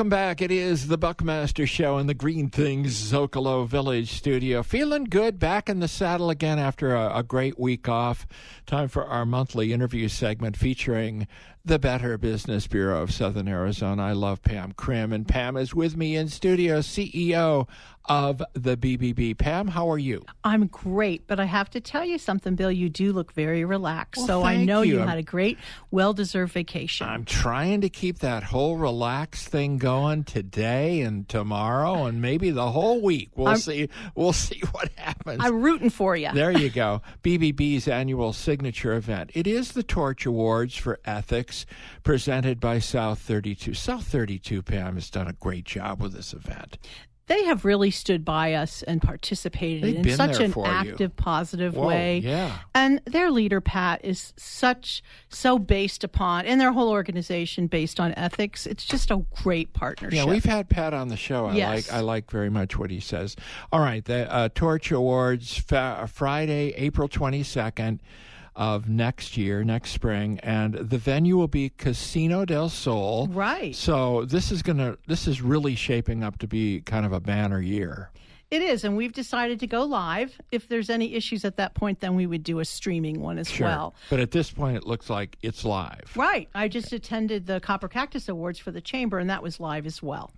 Welcome back. It is the Buckmaster Show in the Green Things Zocalo Village studio. Feeling good, back in the saddle again after a great week off. Time for our monthly interview segment featuring the Better Business Bureau of Southern Arizona. I love Pam Krim, and Pam is with me in studio, CEO of the BBB. Pam, how are you? I'm great, but I have to tell you something, Bill. You do look very relaxed. Well, so I know you I'm had a great, well-deserved vacation. I'm trying to keep that whole relaxed thing going today and tomorrow and maybe the whole week. We'll see. We'll see what happens. I'm rooting for you. There you go. BBB's annual signature event. It is the Torch Awards for Ethics, presented by South 32. South 32, Pam, has done a great job with this event. They have really stood by us and participated in such an active, positive way. Yeah. And their leader, Pat, is so based upon, and their whole organization based on ethics. It's just a great partnership. Yeah, we've had Pat on the show. Yes. I like very much what he says. All right, the Torch Awards, Friday, April 22nd. Of next spring, and the venue will be Casino del Sol. Right. So this is really shaping up to be kind of a banner year. It is, and we've decided to go live. If there's any issues at that point, then we would do a streaming one as well. But at this point, it looks like it's live. Right. I just attended the Copper Cactus Awards for the Chamber, and that was live as well.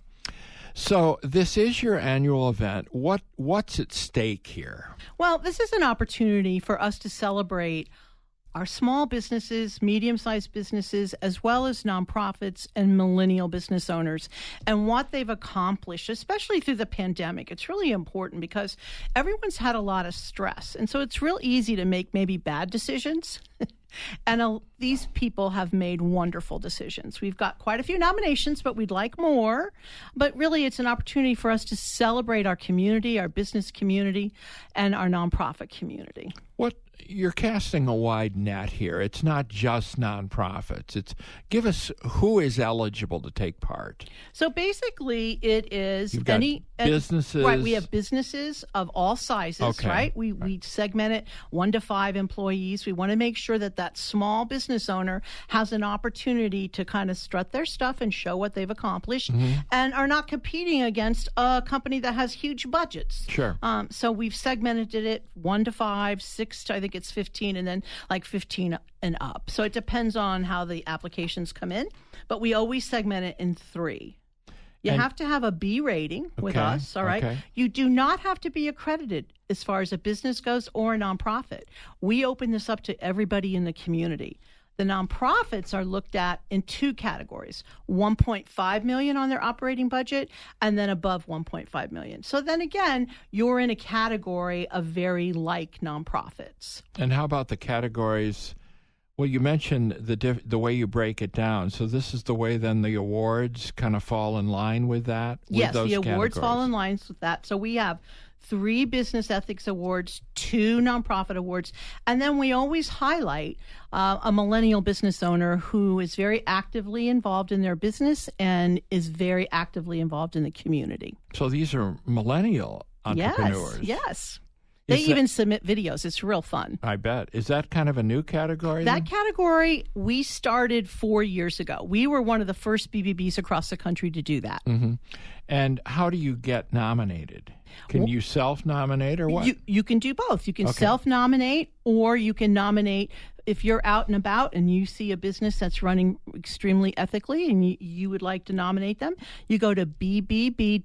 So this is your annual event. What's at stake here? Well, this is an opportunity for us to celebrate our small businesses, medium-sized businesses, as well as nonprofits and millennial business owners and what they've accomplished, especially through the pandemic. It's really important because everyone's had a lot of stress. And so it's real easy to make maybe bad decisions. And these people have made wonderful decisions. We've got quite a few nominations, but we'd like more. But really, it's an opportunity for us to celebrate our community, our business community, and our nonprofit community. You're casting a wide net here. It's not just nonprofits. Give us who is eligible to take part. So basically, it is You've got businesses. Right, we have businesses of all sizes, okay. Right? We segment it 1 to 5 employees. We want to make sure that small business owner has an opportunity to kind of strut their stuff and show what they've accomplished and are not competing against a company that has huge budgets. Sure. So we've segmented it 1 to 5, 6 to I think it's 15, and then like 15 and up. So it depends on how the applications come in, but we always segment it in 3. You have to have a B rating with us, all right? Okay. You do not have to be accredited as far as a business goes or a nonprofit. We open this up to everybody in the community. The nonprofits are looked at in 2 categories, $1.5 million on their operating budget and then above $1.5 million. So then again, you're in a category of very like nonprofits. And how about the categories? Well, you mentioned the way you break it down. So this is the way then the awards kind of fall in line with that? Yes, the awards fall in line with that. So we have 3 business ethics awards, 2 nonprofit awards, and then we always highlight a millennial business owner who is very actively involved in their business and is very actively involved in the community. So these are millennial entrepreneurs. Yes. They even submit videos. It's real fun. I bet. Is that kind of a new category? That category we started 4 years ago. We were one of the first BBBs across the country to do that. Mm-hmm. And how do you get nominated? Can you self-nominate or what? You can do both. You can self-nominate, or you can nominate if you're out and about and you see a business that's running extremely ethically and you would like to nominate them. You go to bbb.org/Tucson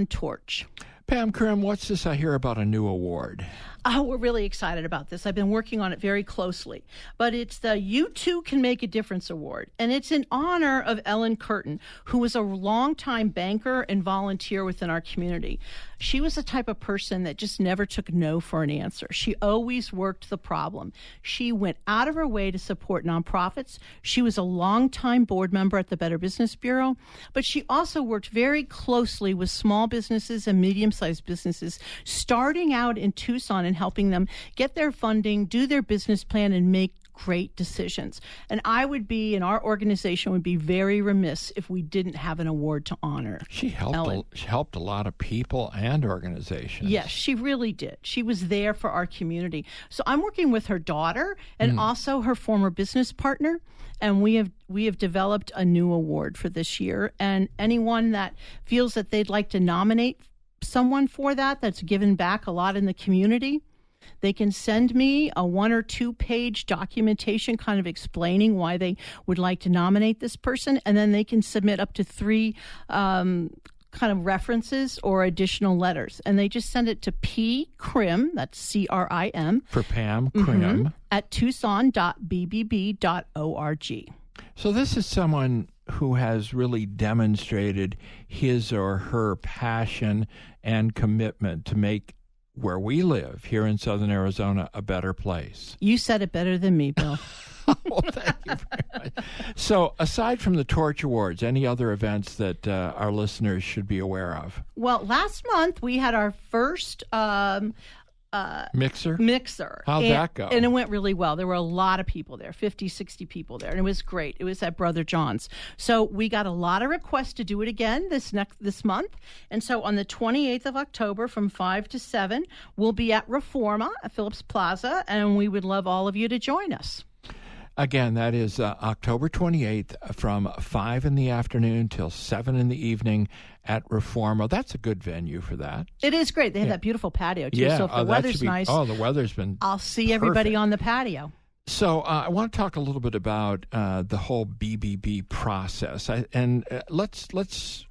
Torch. Pam Krim, what's this I hear about a new award? Oh, we're really excited about this. I've been working on it very closely. But it's the You Too Can Make a Difference Award. And it's in honor of Ellen Curtin, who was a longtime banker and volunteer within our community. She was the type of person that just never took no for an answer. She always worked the problem. She went out of her way to support nonprofits. She was a longtime board member at the Better Business Bureau, but she also worked very closely with small businesses and medium-sized businesses starting out in Tucson and helping them get their funding, do their business plan, and make great decisions. And our organization would be very remiss if we didn't have an award to honor. She helped a lot of people and organizations. Yes, she really did. She was there for our community. So I'm working with her daughter and also her former business partner, and we have developed a new award for this year. And anyone that feels that they'd like to nominate someone for that's given back a lot in the community, they can send me a 1 or 2 page documentation kind of explaining why they would like to nominate this person, and then they can submit up to 3 kind of references or additional letters. And they just send it to pcrim, that's CRIM. For Pam Crim. At tucson.bbb.org. So this is someone who has really demonstrated his or her passion and commitment to make where we live here in Southern Arizona a better place. You said it better than me, Bill. Well, thank you very much. So aside from the Torch Awards, any other events that our listeners should be aware of? Well, last month we had our first Mixer. How'd that go? And it went really well. There were a lot of people there, 50, 60 people there, and it was great. It was at Brother John's. So we got a lot of requests to do it again this month. And so on the 28th of October from 5 to 7, we'll be at Reforma at Phillips Plaza, and we would love all of you to join us. Again, that is October 28th from 5 in the afternoon till 7 in the evening at Reforma. That's a good venue for that. It is great. They have that beautiful patio, too. Yeah. So if the weather's nice, the weather's been I'll see everybody perfect on the patio. So I want to talk a little bit about the whole BBB process. Let's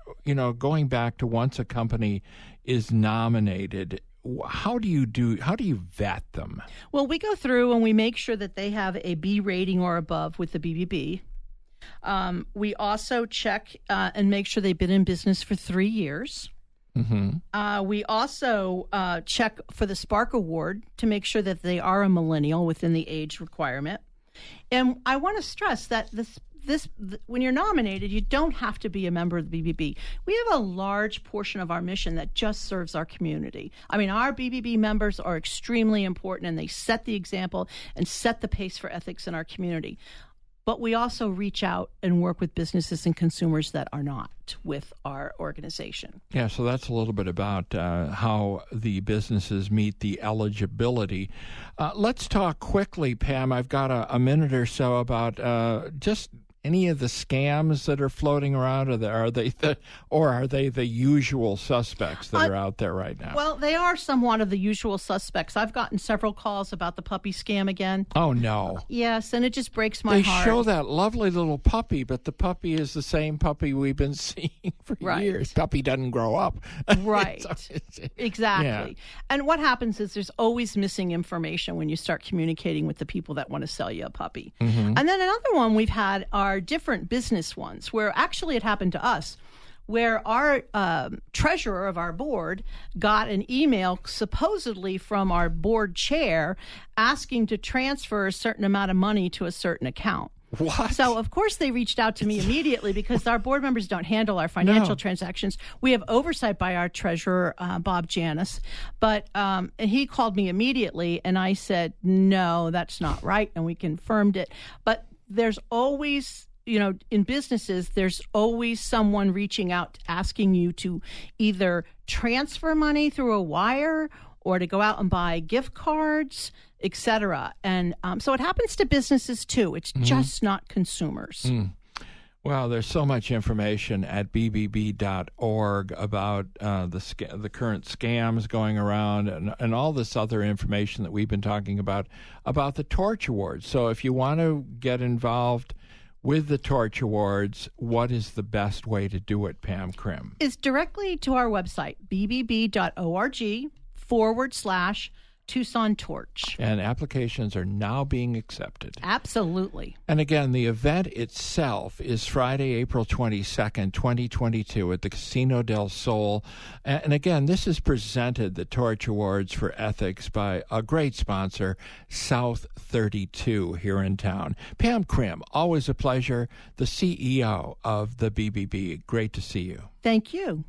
going back to once a company is nominated, how do you vet them? Well, we go through and we make sure that they have a B rating or above with the BBB. We also check and make sure they've been in business for 3 years. Mm-hmm. We also check for the Spark Award to make sure that they are a millennial within the age requirement. And I want to stress that when you're nominated, you don't have to be a member of the BBB. We have a large portion of our mission that just serves our community. I mean, our BBB members are extremely important, and they set the example and set the pace for ethics in our community. But we also reach out and work with businesses and consumers that are not with our organization. Yeah, so that's a little bit about how the businesses meet the eligibility. Let's talk quickly, Pam. I've got a minute or so about just any of the scams that are floating around. Are they the usual suspects that are out there right now? Well, they are somewhat of the usual suspects. I've gotten several calls about the puppy scam again. Oh, no. Yes, and it just breaks my heart. They show that lovely little puppy, but the puppy is the same puppy we've been seeing for years. Puppy doesn't grow up. Right. Exactly. Yeah. And what happens is there's always missing information when you start communicating with the people that want to sell you a puppy. Mm-hmm. And then another one we've had are different business ones where actually it happened to us, where our treasurer of our board got an email supposedly from our board chair asking to transfer a certain amount of money to a certain account. What? So, of course, they reached out to me immediately because our board members don't handle our financial transactions. We have oversight by our treasurer, Bob Janis. But he called me immediately, and I said, no, that's not right, and we confirmed it. But there's always, in businesses, there's always someone reaching out asking you to either transfer money through a wire or to go out and buy gift cards, etc. And so it happens to businesses too. It's just not consumers. Well, there's so much information at bbb.org about the current scams going around and all this other information that we've been talking about the Torch Awards. So if you want to get involved with the Torch Awards, what is the best way to do it, Pam Crim? It's directly to our website, bbb.org/Tucson Torch. And applications are now being accepted. Absolutely. And again, the event itself is Friday, April 22nd, 2022 at the Casino del Sol. And again, this is presented, the Torch Awards for Ethics, by a great sponsor, South 32 here in town. Pam Crim, always a pleasure, the CEO of the BBB. Great to see you. Thank you.